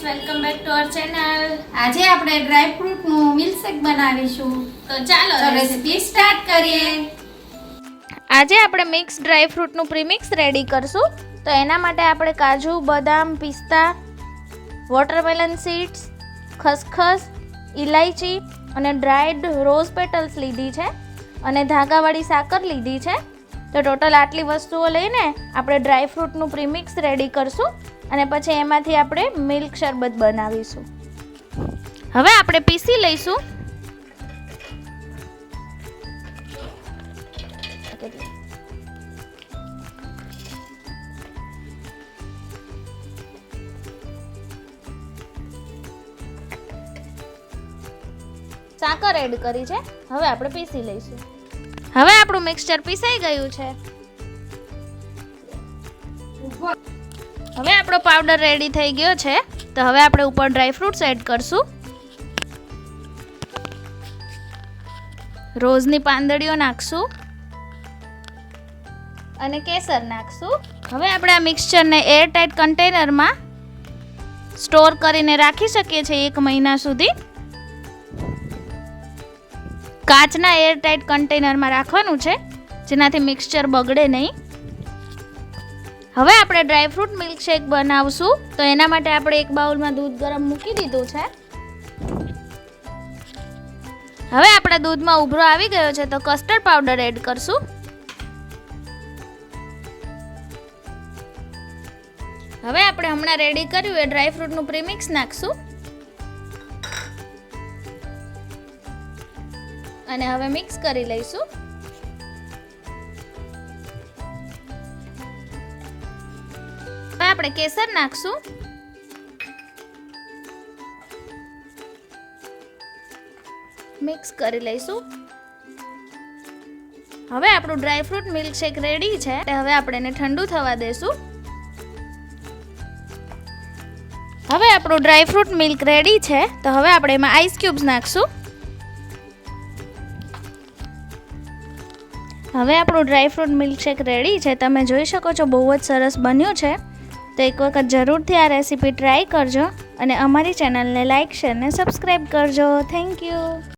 Welcome back to our channel. આજે આપણે dry ફ્રૂટનું milkshake બનાવીશું. તો ચાલો રેસીપી સ્ટાર્ટ કરીએ. આજે આપણે મિક્સ ડ્રાય ફ્રૂટનું પ્રીમિક્સ રેડી કરશું. તો એના માટે આપણે કાજુ, બદામ, પિસ્તા, વોટરમેલન સીડ્સ, ખસખસ, ઇલાયચી અને ડ્રાઈડ રોઝ પેટલ્સ લીધી છે અને ધાગાવાળી સાકર લીધી છે. તો ટોટલ આટલી વસ્તુઓ લઈને આપણે ડ્રાય ફ્રૂટનું પ્રીમિક્સ રેડી કરશું અને પછી એમાંથી આપણે મિલ્ક શરબત બનાવીશું. હવે આપણે પીસી લઈશું. સાકર એડ કરી છે. હવે આપણે પીસી લઈશું. હવે આપણું મિક્સચર પીસાઈ ગયું છે. હવે આપણો પાવડર રેડી થઈ ગયો છે. તો હવે આપણે ઉપર ડ્રાય ફ્રૂટ્સ એડ કરશું. રોઝની પાંદડીઓ નાખશું અને કેસર નાખશું. હવે આપણે આ મિક્સચરને એરટાઇટ કન્ટેનરમાં સ્ટોર કરીને રાખી શકીએ છીએ 1 મહિના સુધી. કાચના એરટાઇટ કન્ટેનરમાં રાખવાનું છે જેનાથી મિક્સચર બગડે નહીં. હવે આપણે ડ્રાય ફ્રૂટ મિલ્કશેક બનાવશું. તો એના માટે આપણે એક બાઉલમાં દૂધ ગરમ મૂકી દીધું છે. હવે આપણા દૂધમાં ઉભરો આવી ગયો છે તો કસ્ટર્ડ પાવડર એડ કરશું. હવે આપણે હમણાં રેડી કર્યું એ ડ્રાય ફ્રૂટનું પ્રીમિક્સ નાખશું અને હવે મિક્સ કરી લઈશું. હવે આપણે કેસર નાખશું. મિક્સ કરી લઈશું. હવે આપણું ડ્રાય ફ્રૂટ મિલ્કશેક રેડી છે. હવે આપણે એને ઠંડુ થવા દેશું. હવે આપણું ડ્રાય ફ્રૂટ મિલ્ક રેડી છે. તો હવે આપણે એમાં આઈસ ક્યુબ્સ નાખશું. હવે આપણું ડ્રાય ફ્રૂટ મિલ્કશેક રેડી છે. તમે જોઈ શકો છો બહુ જ સરસ બન્યું છે. તો એક વખત જરૂરથી આ રેસીપી ટ્રાય કરજો અને અમારી ચેનલને લાઇક, શેર અને સબસ્ક્રાઈબ કરજો. Thank you.